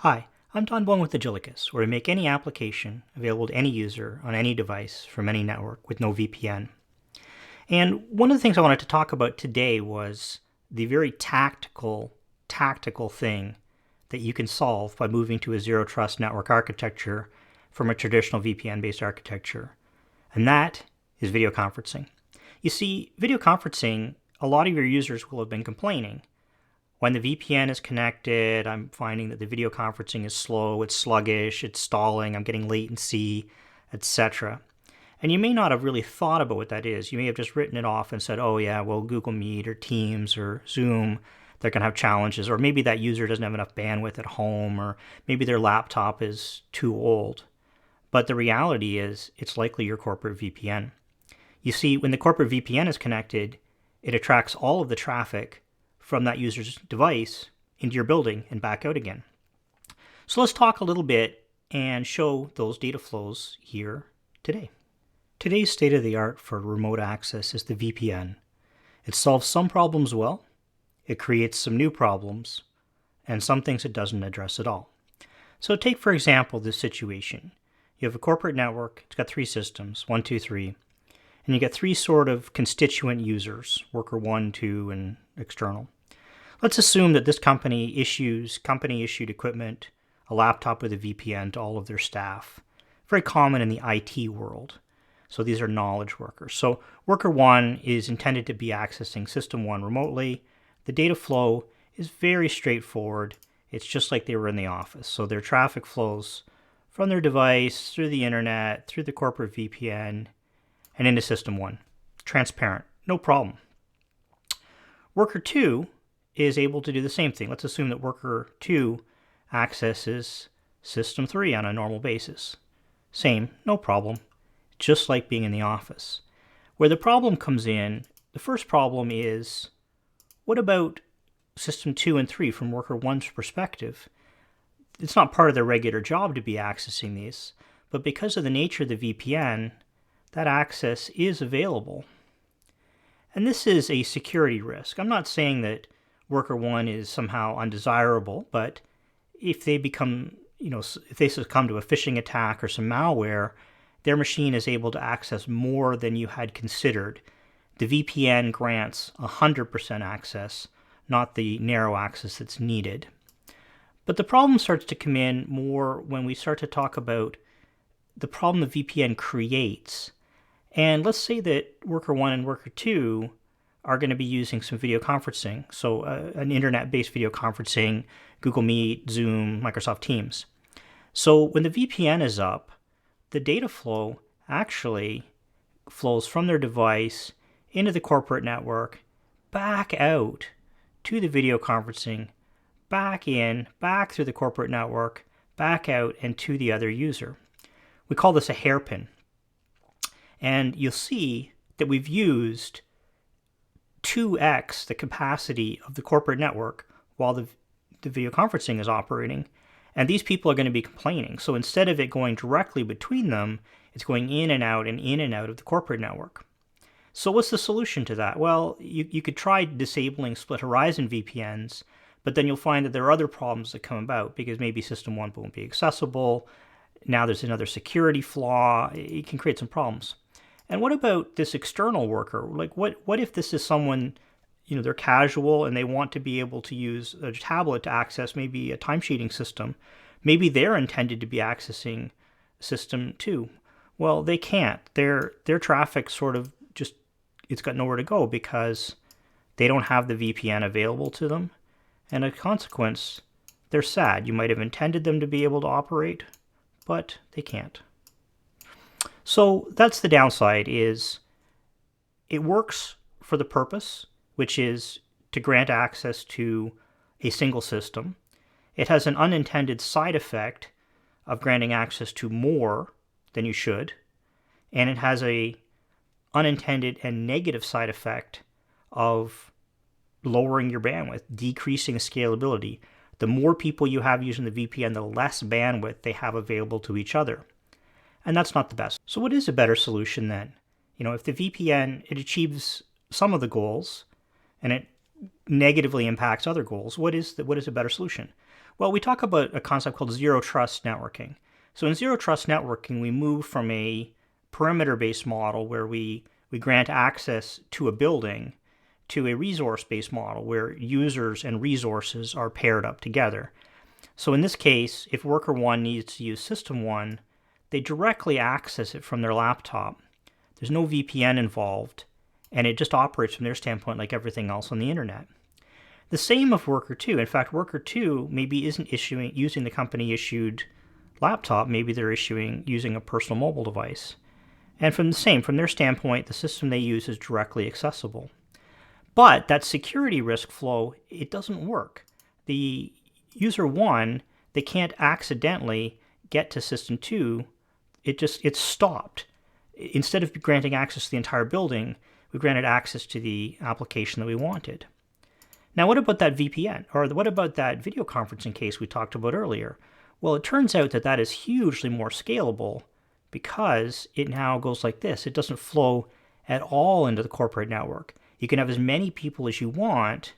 Hi, I'm Don Bong with Agilicus, where we make any application available to any user on any device from any network with no VPN. And one of the things I wanted to talk about today was the very tactical thing that you can solve by moving to a zero trust network architecture from a traditional VPN-based architecture. And that is video conferencing. You see, video conferencing, a lot of your users will have been complaining. When the VPN is connected, I'm finding that the video conferencing is slow, it's sluggish, it's stalling, I'm getting latency, etc. And you may not have really thought about what that is. You may have just written it off and said, oh yeah, well, Google Meet or Teams or Zoom, they're going to have challenges. Or maybe that user doesn't have enough bandwidth at home, or maybe their laptop is too old. But the reality is, it's likely your corporate VPN. You see, when the corporate VPN is connected, it attracts all of the traffic from that user's device into your building and back out again. So let's talk a little bit and show those data flows here today. Today's state of the art for remote access is the VPN. It solves some problems well, it creates some new problems, and some things it doesn't address at all. So take, for example, this situation. You have a corporate network, it's got 3 systems, 1, 2, 3, and you get 3 sort of constituent users, worker 1, 2, and external. Let's assume that this company issues company-issued equipment, a laptop with a VPN to all of their staff. Very common in the IT world. So these are knowledge workers. So worker 1 is intended to be accessing system 1 remotely. The data flow is very straightforward. It's just like they were in the office. So their traffic flows from their device, through the internet, through the corporate VPN, and into system 1. Transparent, no problem. Worker 2 is able to do the same thing. Let's assume that worker 2 accesses system 3 on a normal basis. Same, no problem, just like being in the office. Where the problem comes in, the first problem is, what about system 2 and 3 from worker 1's perspective? It's not part of their regular job to be accessing these, but because of the nature of the VPN, that access is available. And this is a security risk. I'm not saying that worker 1 is somehow undesirable, but if they become, if they succumb to a phishing attack or some malware, their machine is able to access more than you had considered. The VPN grants 100% access, not the narrow access that's needed. But the problem starts to come in more when we start to talk about the problem the VPN creates. And let's say that worker 1 and worker 2 are going to be using some video conferencing, so an internet-based video conferencing, Google Meet, Zoom, Microsoft Teams. So when the VPN is up, the data flow actually flows from their device into the corporate network, back out to the video conferencing, back in, back through the corporate network, back out, and to the other user. We call this a hairpin. And you'll see that we've used 2x the capacity of the corporate network while the video conferencing is operating. And these people are going to be complaining. So instead of it going directly between them, it's going in and out of the corporate network. So what's the solution to that? Well, you could try disabling split horizon VPNs, but then you'll find that there are other problems that come about because maybe system 1 won't be accessible. Now there's another security flaw. It can create some problems. And what about this external worker? Like, what if this is someone, they're casual and they want to be able to use a tablet to access maybe a timesheeting system? Maybe they're intended to be accessing system 2. Well, they can't. Their traffic sort of just, it's got nowhere to go because they don't have the VPN available to them. And as a consequence, they're sad. You might have intended them to be able to operate, but they can't. So that's the downside, is it works for the purpose, which is to grant access to a single system. It has an unintended side effect of granting access to more than you should, and it has a unintended and negative side effect of lowering your bandwidth, decreasing scalability. The more people you have using the VPN, the less bandwidth they have available to each other. And that's not the best. So what is a better solution then? If the VPN, it achieves some of the goals, and it negatively impacts other goals. What is a better solution? Well, we talk about a concept called zero trust networking. So in zero trust networking, we move from a perimeter-based model where we grant access to a building to a resource-based model where users and resources are paired up together. So in this case, if worker 1 needs to use system 1, they directly access it from their laptop. There's no VPN involved, and it just operates from their standpoint like everything else on the internet. The same of worker 2. In fact, worker 2 maybe isn't using the company-issued laptop. Maybe they're using a personal mobile device. And from their standpoint, the system they use is directly accessible. But that security risk flow, it doesn't work. The user 1, they can't accidentally get to system 2. It's stopped. Instead of granting access to the entire building, we granted access to the application that we wanted. Now, what about that VPN? Or what about that video conferencing case we talked about earlier? Well, it turns out that is hugely more scalable because it now goes like this. It doesn't flow at all into the corporate network. You can have as many people as you want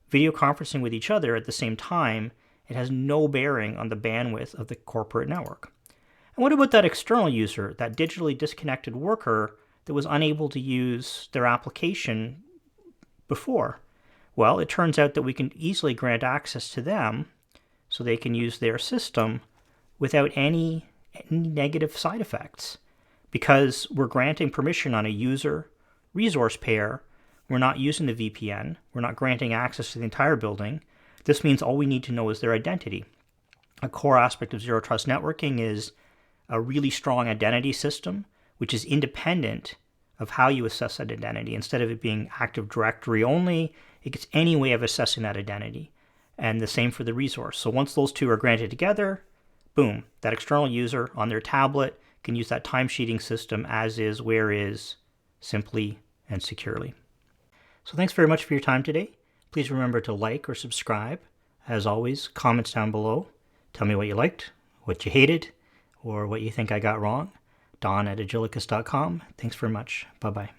video conferencing with each other at the same time. It has no bearing on the bandwidth of the corporate network. And what about that external user, that digitally disconnected worker that was unable to use their application before? Well, it turns out that we can easily grant access to them so they can use their system without any negative side effects. Because we're granting permission on a user-resource pair, we're not using the VPN, we're not granting access to the entire building. This means all we need to know is their identity. A core aspect of zero trust networking is a really strong identity system, which is independent of how you assess that identity. Instead of it being Active Directory only, it gets any way of assessing that identity. And the same for the resource. So once those two are granted together, boom, that external user on their tablet can use that timesheeting system as is, where is, simply and securely. So thanks very much for your time today. Please remember to like or subscribe. As always, comments down below. Tell me what you liked, what you hated, or what you think I got wrong. Don@agilicus.com. Thanks very much. Bye-bye.